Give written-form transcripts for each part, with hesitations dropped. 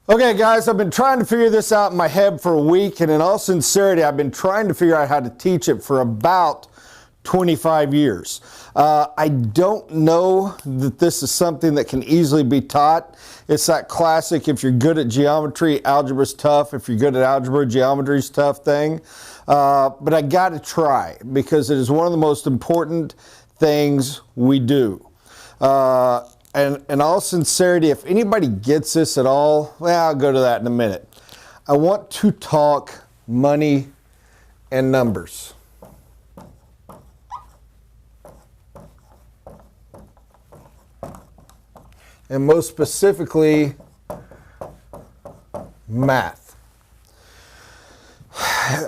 Okay guys, I've been trying to figure this out in my head for a week, and in all sincerity, I've been trying to figure out how to teach it for about 25 years. I don't know that this is something that can easily be taught. It's that classic, if you're good at geometry, algebra's tough. If you're good at algebra, geometry's tough thing. But I got to try, because it is one of the most important things we do. And in all sincerity, if anybody gets this at all, well, I'll go to that in a minute. I want to talk money and numbers. And most specifically, math.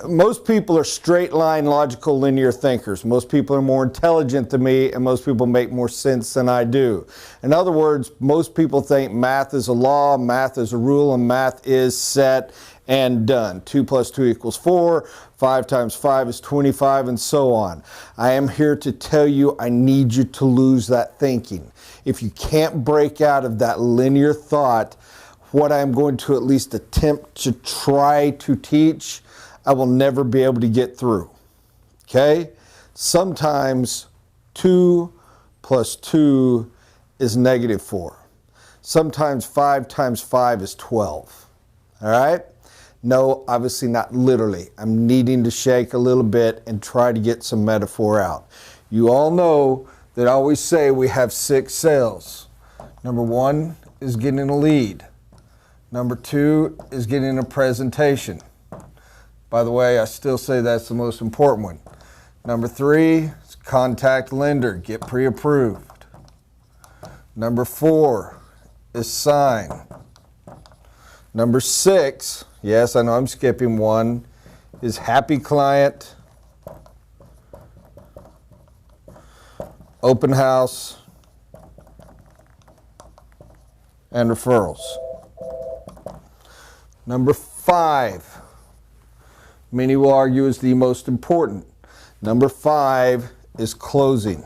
Most people are straight line, logical, linear thinkers. Most people are more intelligent than me, and most people make more sense than I do. In other words, most people think math is a law, math is a rule, and math is set and done. 2 + 2 = 4, 5 × 5 is 25, and so on. I am here to tell you, I need you to lose that thinking. If you can't break out of that linear thought, what I'm going to at least attempt to try to teach, I will never be able to get through. Okay? Sometimes 2 + 2 is -4. Sometimes 5 × 5 is 12. All right? No, obviously not literally. I'm needing to shake a little bit and try to get some metaphor out. You all know that I always say we have 6 sales. Number 1 is getting a lead. Number 2 is getting a presentation. By the way, I still say that's the most important one. Number 3 is contact lender, get pre-approved. Number 4 is sign. Number 6, yes, I know I'm skipping one, is happy client, open house, and referrals. Number 5, many will argue is the most important. Number 5 is closing.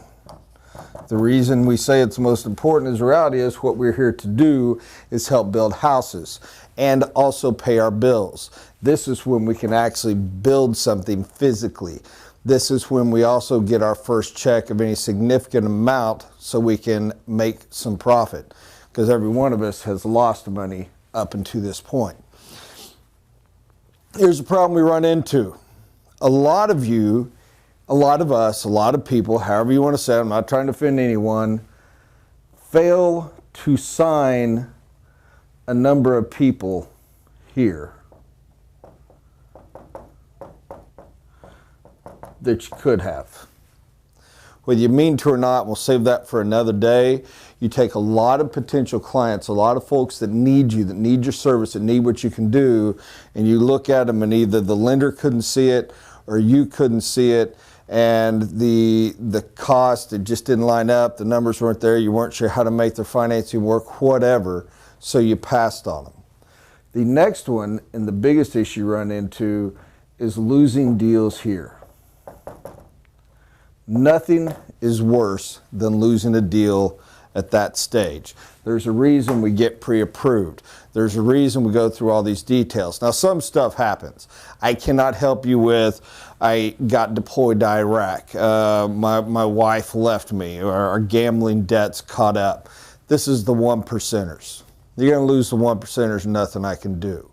The reason we say it's the most important is the reality is what we're here to do is help build houses and also pay our bills. This is when we can actually build something physically. This is when we also get our first check of any significant amount so we can make some profit, because every one of us has lost money up until this point. Here's the problem we run into. A lot of you, a lot of us, a lot of people, however you want to say it, I'm not trying to offend anyone, fail to sign a number of people here that you could have. Whether you mean to or not, we'll save that for another day. You take a lot of potential clients, a lot of folks that need you, that need your service, that need what you can do, and you look at them and either the lender couldn't see it or you couldn't see it, and the cost, it just didn't line up, the numbers weren't there, you weren't sure how to make their financing work, whatever, so you passed on them. The next one, and the biggest issue you run into, is losing deals here. Nothing is worse than losing a deal at that stage. There's a reason we get pre-approved. There's a reason we go through all these details. Now, some stuff happens. I cannot help you with, I got deployed to Iraq, my wife left me, or our gambling debts caught up. This is the 1%ers. You're going to lose the 1%ers, nothing I can do.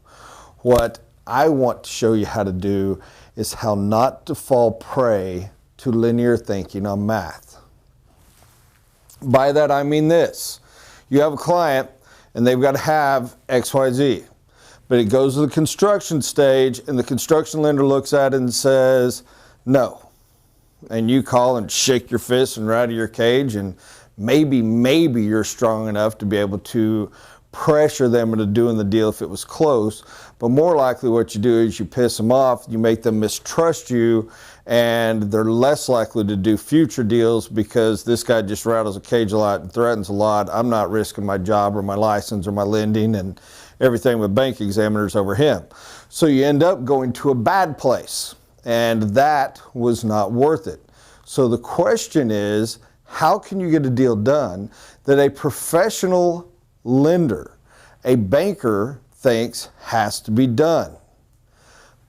What I want to show you how to do is how not to fall prey to linear thinking on math. By that I mean this. You have a client and they've got to have XYZ, but it goes to the construction stage and the construction lender looks at it and says no. And you call and shake your fist and rattle your cage, and maybe you're strong enough to be able to pressure them into doing the deal if it was close, but more likely what you do is you piss them off, you make them mistrust you, and they're less likely to do future deals because this guy just rattles a cage a lot and threatens a lot. I'm not risking my job or my license or my lending and everything with bank examiners over him. So you end up going to a bad place, and that was not worth it. So the question is, how can you get a deal done that a professional lender, a banker thinks has to be done.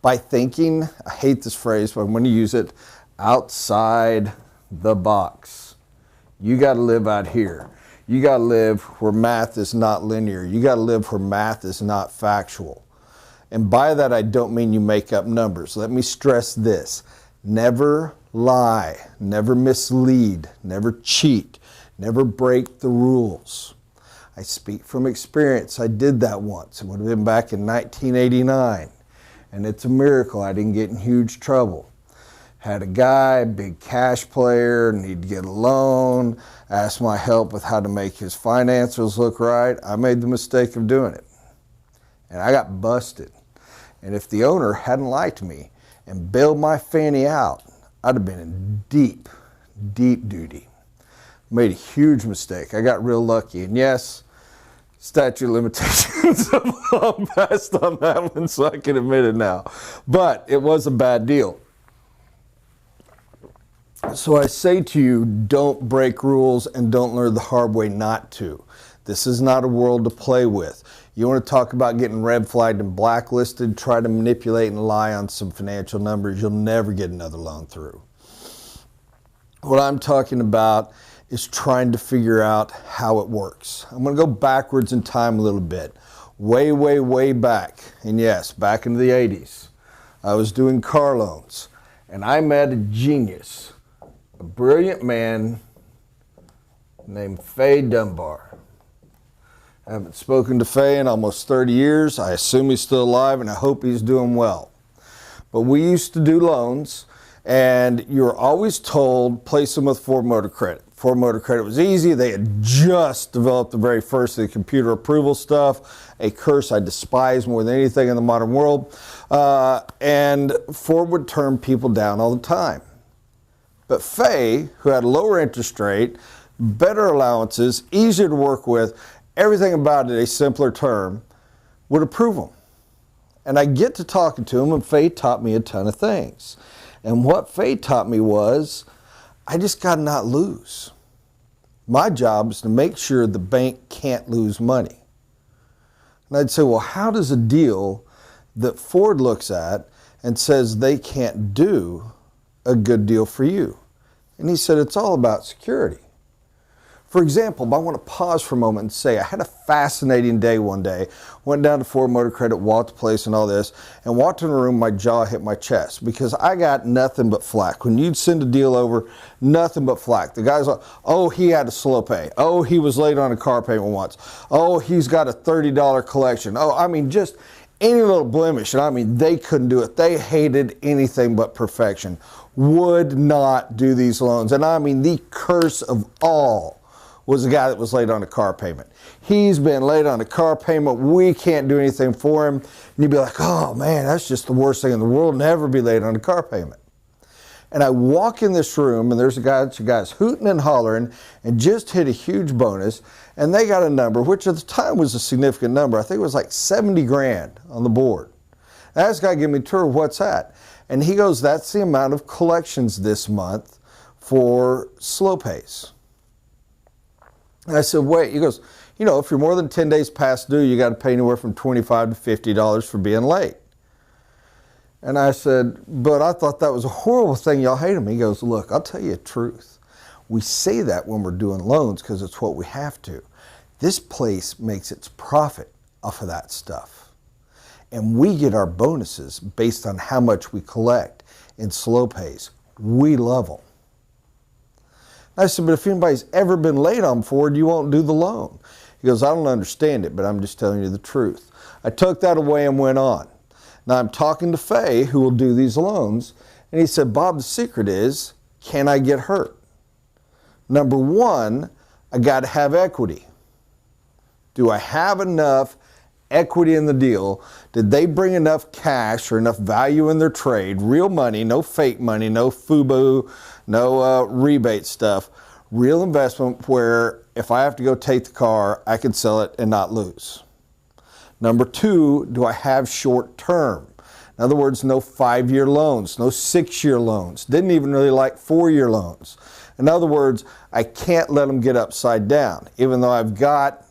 By thinking, I hate this phrase, but I'm going to use it, outside the box. You got to live out here. You got to live where math is not linear. You got to live where math is not factual. And by that, I don't mean you make up numbers. Let me stress this. Never lie, never mislead, never cheat, never break the rules. I speak from experience. I did that once. It would have been back in 1989. And it's a miracle I didn't get in huge trouble. Had a guy, big cash player, need to get a loan, asked my help with how to make his financials look right. I made the mistake of doing it. And I got busted. And if the owner hadn't liked me and bailed my fanny out, I'd have been in deep, deep duty. Made a huge mistake. I got real lucky. And yes, statute of limitations have long passed on that one, so I can admit it now. But it was a bad deal. So I say to you, don't break rules and don't learn the hard way not to. This is not a world to play with. You want to talk about getting red flagged and blacklisted, try to manipulate and lie on some financial numbers, you'll never get another loan through. What I'm talking about is trying to figure out how it works. I'm going to go backwards in time a little bit. Way, way, way back. And yes, back into the 80s. I was doing car loans. And I met a genius, a brilliant man named Faye Dunbar. I haven't spoken to Faye in almost 30 years. I assume he's still alive and I hope he's doing well. But we used to do loans and you were always told place them with Ford Motor Credit. Ford Motor Credit was easy. They had just developed the very first of the computer approval stuff, a curse I despise more than anything in the modern world. And Ford would turn people down all the time. But Faye, who had a lower interest rate, better allowances, easier to work with, everything about it a simpler term, would approve them. And I get to talking to him, and Faye taught me a ton of things. And what Faye taught me was, I just got to not lose. My job is to make sure the bank can't lose money. And I'd say, well, how does a deal that Ford looks at and says they can't do a good deal for you? And he said, it's all about security. For example, I want to pause for a moment and say I had a fascinating day one day. Went down to Ford Motor Credit, walked the place and all this, and walked in the room, my jaw hit my chest because I got nothing but flack. When you'd send a deal over, nothing but flack. The guy's like, oh, he had a slow pay. Oh, he was late on a car payment once. Oh, he's got a $30 collection. Oh, I mean, just any little blemish. And I mean, they couldn't do it. They hated anything but perfection. Would not do these loans. And I mean, the curse of all was the guy that was late on a car payment. He's been late on a car payment. We can't do anything for him. And you'd be like, oh man, that's just the worst thing in the world. Never be late on a car payment. And I walk in this room and there's a guy's hooting and hollering and just hit a huge bonus. And they got a number, which at the time was a significant number. I think it was like 70 grand on the board. And this guy gave me a tour of what's that. And he goes, that's the amount of collections this month for slow pays. And I said, wait, he goes, you know, if you're more than 10 days past due, you got to pay anywhere from $25 to $50 for being late. And I said, but I thought that was a horrible thing. Y'all hate him. He goes, look, I'll tell you the truth. We say that when we're doing loans because it's what we have to. This place makes its profit off of that stuff. And we get our bonuses based on how much we collect in slow pays. We love them. I said, but if anybody's ever been late on Ford, you won't do the loan. He goes, I don't understand it, but I'm just telling you the truth. I took that away and went on. Now I'm talking to Faye, who will do these loans, and he said, Bob, the secret is, can I get hurt? Number one, I got to have equity. Do I have enough equity in the deal? Did they bring enough cash or enough value in their trade, real money, no fake money, no FUBU, no rebate stuff, real investment where if I have to go take the car, I can sell it and not lose. Number two, do I have short term? In other words, no 5-year loans, no 6-year loans. Didn't even really like 4-year loans. In other words, I can't let them get upside down. Even though I've got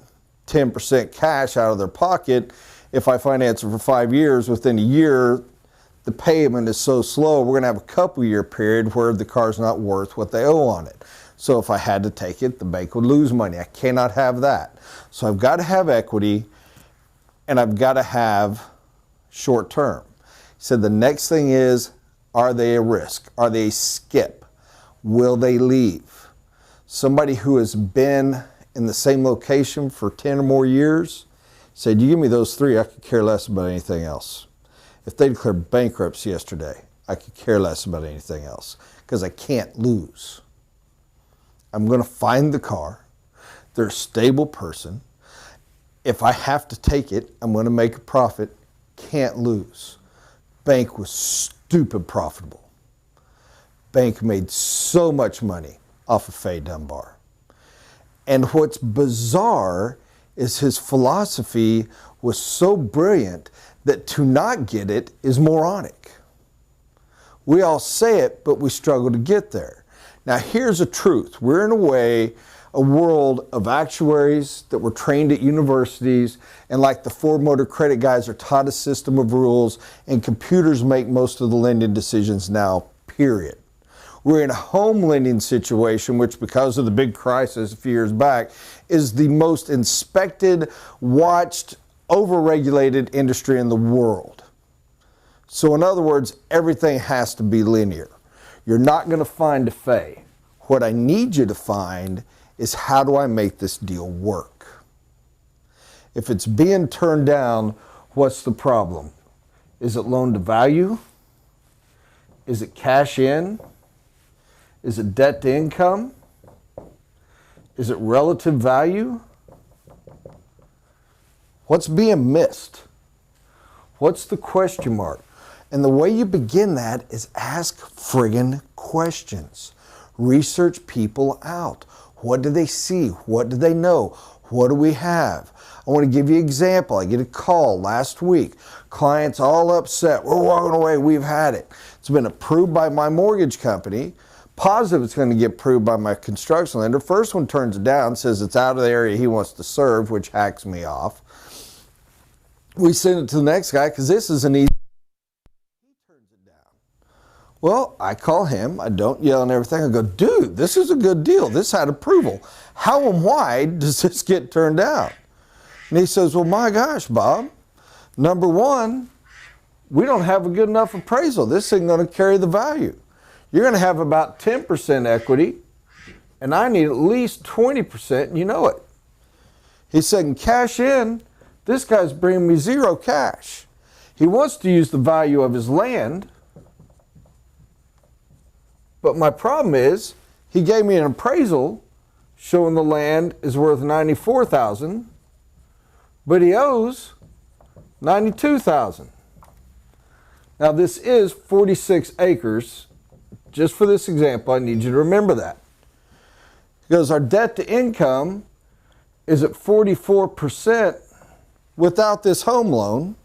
10% cash out of their pocket, if I finance it for 5 years, within a year, the payment is so slow, we're going to have a couple year period where the car's not worth what they owe on it. So if I had to take it, the bank would lose money. I cannot have that. So I've got to have equity, and I've got to have short term. He said the next thing is, are they a risk? Are they a skip? Will they leave? Somebody who has been in the same location for 10 or more years said, you give me those three, I could care less about anything else. If they declared bankruptcy yesterday, I could care less about anything else because I can't lose. I'm going to find the car. They're a stable person. If I have to take it, I'm going to make a profit. Can't lose. Bank was stupid profitable. Bank made so much money off of Faye Dunbar. And what's bizarre is his philosophy was so brilliant that to not get it is moronic. We all say it, but we struggle to get there. Now here's a truth. We're in a world of actuaries that were trained at universities, and like the Ford Motor Credit guys are taught a system of rules, and computers make most of the lending decisions now, period. We're in a home lending situation, which because of the big crisis a few years back, is the most inspected, watched, overregulated industry in the world. So in other words, everything has to be linear. You're not going to find a Faye. What I need you to find is, how do I make this deal work? If it's being turned down, what's the problem? Is it loan to value? Is it cash in? Is it debt to income? Is it relative value? What's being missed? What's the question mark? And the way you begin that is ask friggin' questions. Research people out. What do they see? What do they know? What do we have? I want to give you an example. I get a call last week. Clients all upset. We're walking away. We've had it. It's been approved by my mortgage company. Positive it's going to get approved by my construction lender. First one turns it down, says it's out of the area he wants to serve, which hacks me off. We send it to the next guy because this is an easy. He turns it down. Well, I call him. I don't yell and everything. I go, dude, this is a good deal. This had approval. How and why does this get turned down? And he says, well, my gosh, Bob, number one, we don't have a good enough appraisal. This isn't going to carry the value. You're going to have about 10% equity, and I need at least 20%, and you know it. He said, and cash in, this guy's bringing me zero cash. He wants to use the value of his land, but my problem is he gave me an appraisal showing the land is worth $94,000, but he owes $92,000. Now this is 46 acres. Just for this example, I need you to remember that. Because our debt to income is at 44% without this home loan,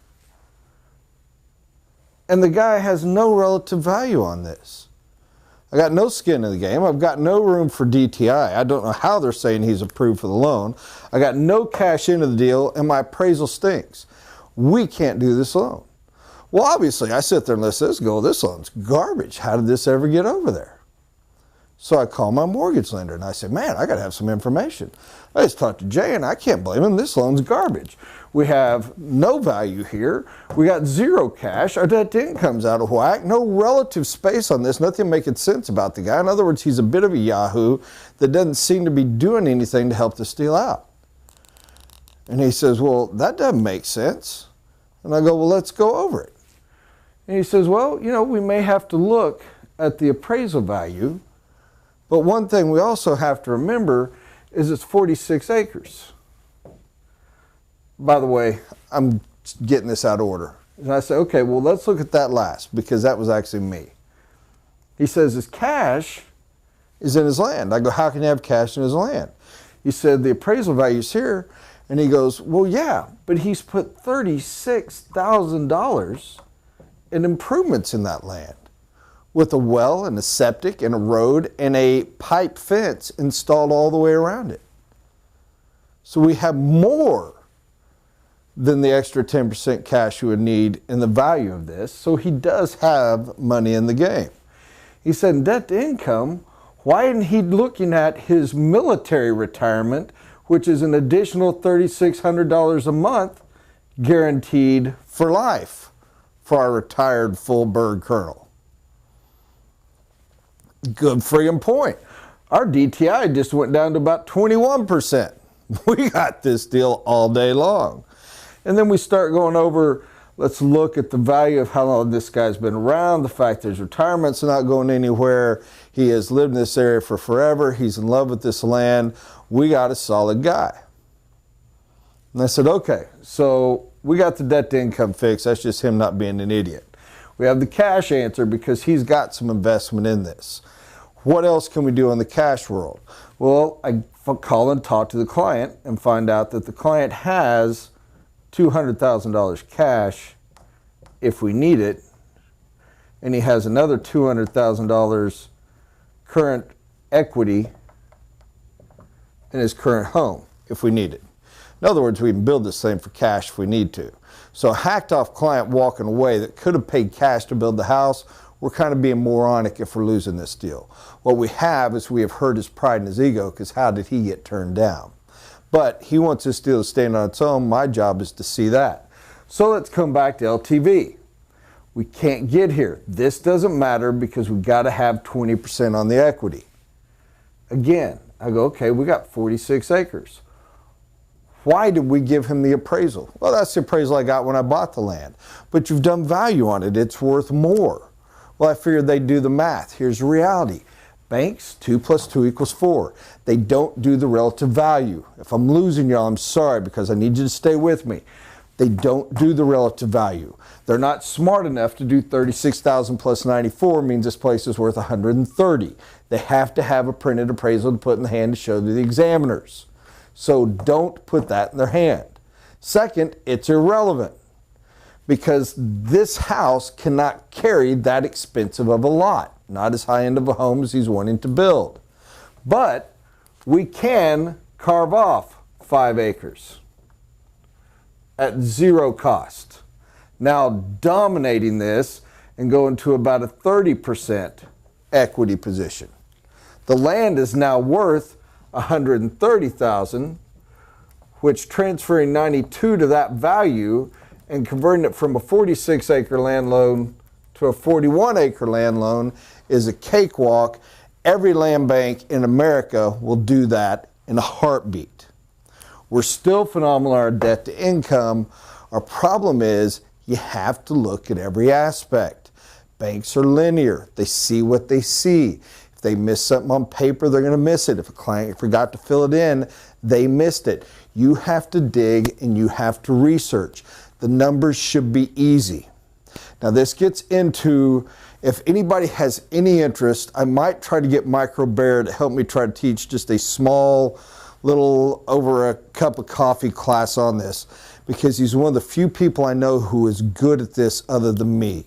and the guy has no relative value on this. I got no skin in the game. I've got no room for DTI. I don't know how they're saying he's approved for the loan. I got no cash into the deal, and my appraisal stinks. We can't do this loan. Well, obviously, I sit there and let this go, this loan's garbage. How did this ever get over there? So I call my mortgage lender, and I say, man, I got to have some information. I just talked to Jay, and I can't blame him. This loan's garbage. We have no value here. We got zero cash. Our debt to income's out of whack. No relative space on this. Nothing making sense about the guy. In other words, he's a bit of a yahoo that doesn't seem to be doing anything to help this deal out. And he says, well, that doesn't make sense. And I go, well, let's go over it. And he says, well, you know, we may have to look at the appraisal value, but one thing we also have to remember is it's 46 acres. By the way, I'm getting this out of order. And I say, okay, well, let's look at that last, because that was actually me. He says his cash is in his land. I go, how can you have cash in his land? He said the appraisal value is here. And he goes, well, yeah, but he's put $36,000 in improvements in that land with a well and a septic and a road and a pipe fence installed all the way around it. So we have more than the extra 10% cash you would need in the value of this. So he does have money in the game. He said, in debt to income, why isn't he looking at his military retirement, which is an additional $3,600 a month guaranteed for life for our retired full bird colonel? Good friggin' point. Our DTI just went down to about 21%. We got this deal all day long. And then we start going over, let's look at the value of how long this guy's been around, the fact that his retirement's not going anywhere. He has lived in this area for forever. He's in love with this land. We got a solid guy. And I said, okay, so we got the debt to income fixed. That's just him not being an idiot. We have the cash answer because he's got some investment in this. What else can we do in the cash world? Well, I call and talk to the client and find out that the client has $200,000 cash if we need it, and he has another $200,000 current equity in his current home if we need it. In other words, we can build this thing for cash if we need to. So a hacked off client walking away that could have paid cash to build the house, we're kind of being moronic if we're losing this deal. What we have is we have hurt his pride and his ego, because how did he get turned down? But he wants this deal to stand on its own. My job is to see that. So let's come back to LTV. We can't get here. This doesn't matter because we've got to have 20% on the equity. Again, I go, okay, we got 46 acres. Why did we give him the appraisal? Well, that's the appraisal I got when I bought the land. But you've done value on it. It's worth more. Well, I figured they'd do the math. Here's the reality. Banks, 2 + 2 = 4. They don't do the relative value. If I'm losing y'all, I'm sorry, because I need you to stay with me. They don't do the relative value. They're not smart enough to do 36,000 plus 94 means this place is worth 130. They have to have a printed appraisal to put in the hand to show to the examiners. So don't put that in their hand. Second, it's irrelevant, because this house cannot carry that expensive of a lot. Not as high end of a home as he's wanting to build. But we can carve off 5 acres at 0 cost. Now dominating this and going to about a 30% equity position. The land is now worth $130,000, which transferring 92 to that value and converting it from a 46-acre land loan to a 41-acre land loan is a cakewalk. Every land bank in America will do that in a heartbeat. We're still phenomenal on our debt to income. Our problem is you have to look at every aspect. Banks are linear. They see what they see. If they miss something on paper, they're going to miss it. If a client forgot to fill it in, they missed it. You have to dig and you have to research. The numbers should be easy. Now this gets into, if anybody has any interest, I might try to get Micro Bear to help me try to teach just a small little over a cup of coffee class on this, because he's one of the few people I know who is good at this other than me.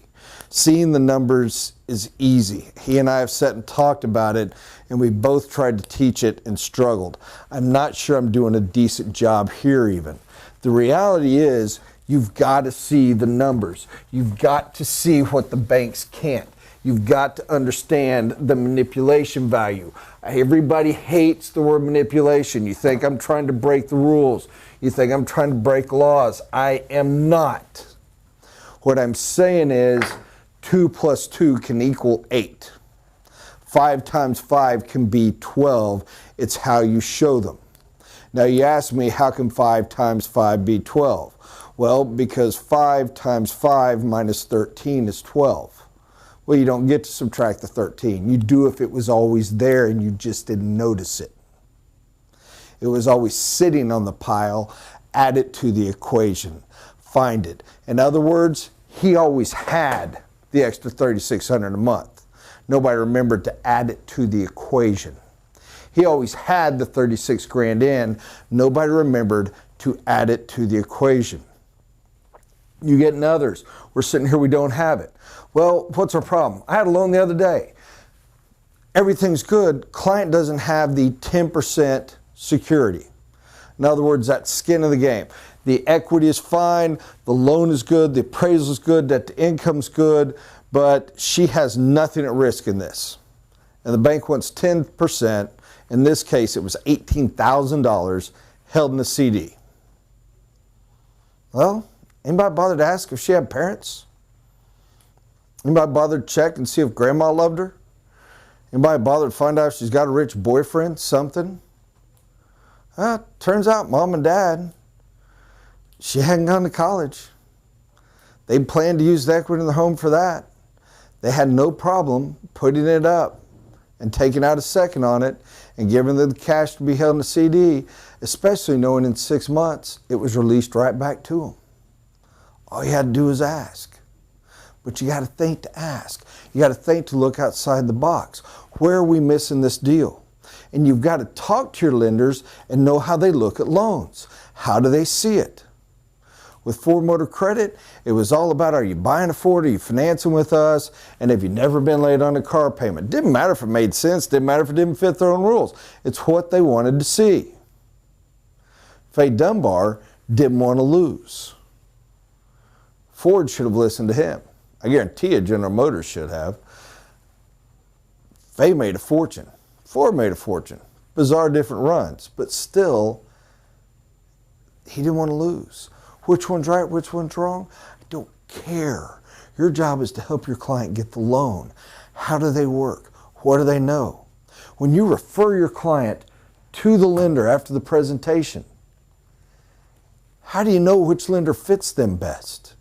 Seeing the numbers is easy. He and I have sat and talked about it, and we both tried to teach it and struggled. I'm not sure I'm doing a decent job here even. The reality is, you've got to see the numbers. You've got to see what the banks can't. You've got to understand the manipulation value. Everybody hates the word manipulation. You think I'm trying to break the rules. You think I'm trying to break laws. I am not. What I'm saying is 2 + 2 can equal 8. 5 times 5 can be 12. It's how you show them. Now you ask me, how can 5 times 5 be 12? Well, because 5 times 5 minus 13 is 12. Well, you don't get to subtract the 13. You do if it was always there and you just didn't notice it. It was always sitting on the pile. Add it to the equation. Find it. In other words, he always had the extra $3,600 a month. Nobody remembered to add it to the equation. He always had the 36 grand in. Nobody remembered to add it to the equation. You get in others. We're sitting here, we don't have it. Well, what's our problem? I had a loan the other day. Everything's good. Client doesn't have the 10% security. In other words, that skin of the game. the equity is fine, the loan is good, the appraisal is good, debt to income's good, but she has nothing at risk in this. And the bank wants 10%. In this case, it was $18,000 held in a CD. Well, anybody bother to ask if she had parents? Anybody bother to check and see if grandma loved her? Anybody bother to find out if she's got a rich boyfriend, something? Turns out mom and dad, she hadn't gone to college. They planned to use the equity in the home for that. They had no problem putting it up and taking out a second on it and giving them the cash to be held in a CD, especially knowing in 6 months it was released right back to them. All you had to do was ask. But you got to think to ask. You got to think to look outside the box. Where are we missing this deal? And you've got to talk to your lenders and know how they look at loans. How do they see it? With Ford Motor Credit, it was all about, are you buying a Ford, are you financing with us, and have you never been late on a car payment? Didn't matter if it made sense, didn't matter if it didn't fit their own rules. It's what they wanted to see. Faye Dunbar didn't want to lose. Ford should have listened to him. I guarantee you General Motors should have. Faye made a fortune. Ford made a fortune. Bizarre different runs, but still, he didn't want to lose. Which one's right, which one's wrong? I don't care. Your job is to help your client get the loan. How do they work? What do they know? When you refer your client to the lender after the presentation, how do you know which lender fits them best?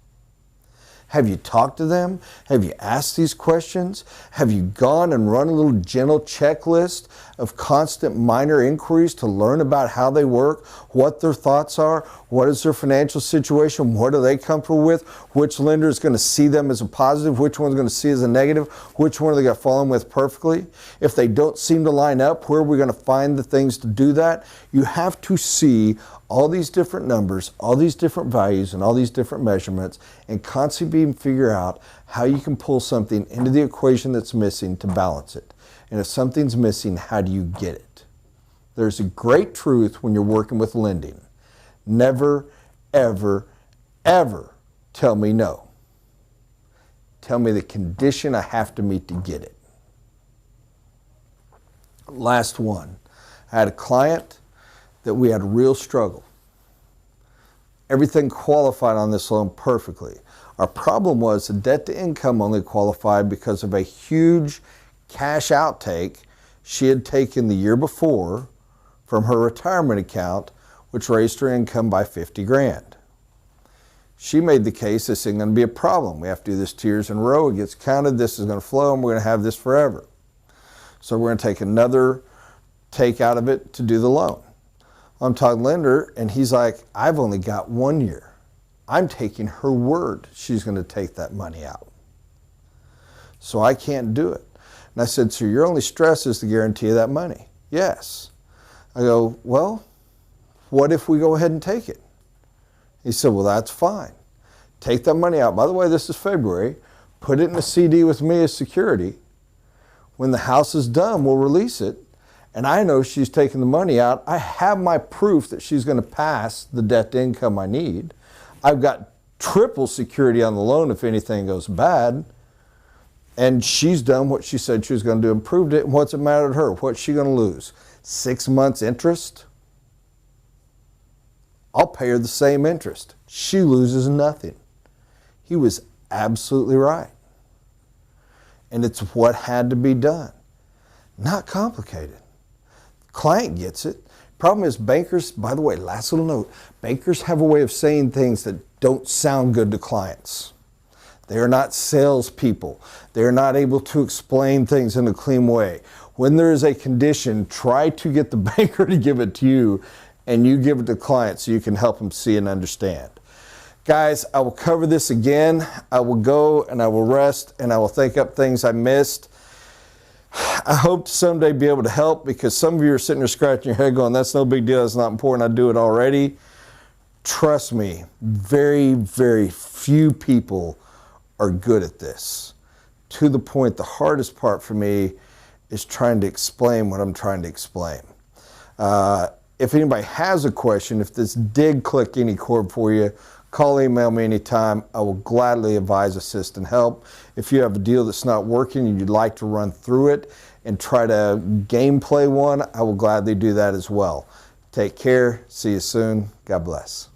Have you talked to them? Have you asked these questions? Have you gone and run a little gentle checklist of constant minor inquiries to learn about how they work, what their thoughts are, what is their financial situation, what are they comfortable with, which lender is going to see them as a positive, which one's going to see as a negative, which one are they going to fall in with perfectly? If they don't seem to line up, where are we going to find the things to do that? You have to see all these different numbers, all these different values, and all these different measurements, and constantly figure out how you can pull something into the equation that's missing to balance it. And if something's missing, how do you get it? There's a great truth when you're working with lending. Never, ever, ever tell me no. Tell me the condition I have to meet to get it. Last one. I had a client that we had a real struggle. Everything qualified on this loan perfectly. Our problem was the debt to income only qualified because of a huge cash outtake she had taken the year before from her retirement account, which raised her income by 50 grand. She made the case this isn't going to be a problem. We have to do this 2 years in a row. It gets counted. This is going to flow, and we're going to have this forever. So we're going to take another take out of it to do the loan. I'm talking lender, and he's like, I've only got 1 year. I'm taking her word she's going to take that money out. So I can't do it. And I said, so your only stress is the guarantee of that money? Yes. I go, well, what if we go ahead and take it? He said, well, that's fine. Take that money out. By the way, this is February. Put it in a CD with me as security. When the house is done, we'll release it. And I know she's taking the money out. I have my proof that she's going to pass the debt to income I need. I've got triple security on the loan if anything goes bad. And she's done what she said she was going to do, improved it. And what's it matter to her? What's she going to lose? 6 months interest? I'll pay her the same interest. She loses nothing. He was absolutely right. And it's what had to be done. Not complicated. Client gets it. Problem is bankers, by the way, last little note, bankers have a way of saying things that don't sound good to clients. They are not salespeople. They are not able to explain things in a clean way. When there is a condition, try to get the banker to give it to you, and you give it to the client so you can help them see and understand. Guys, I will cover this again. I will go and I will rest and I will think up things I missed. I hope to someday be able to help, because some of you are sitting there scratching your head going, that's no big deal, that's not important, I do it already. Trust me, very, very few people are good at this. To the point, the hardest part for me is trying to explain what I'm trying to explain. if anybody has a question, if this did click any chord for you, call, email me anytime. I will gladly advise, assist, and help. If you have a deal that's not working and you'd like to run through it and try to gameplay one, I will gladly do that as well. Take care. See you soon. God bless.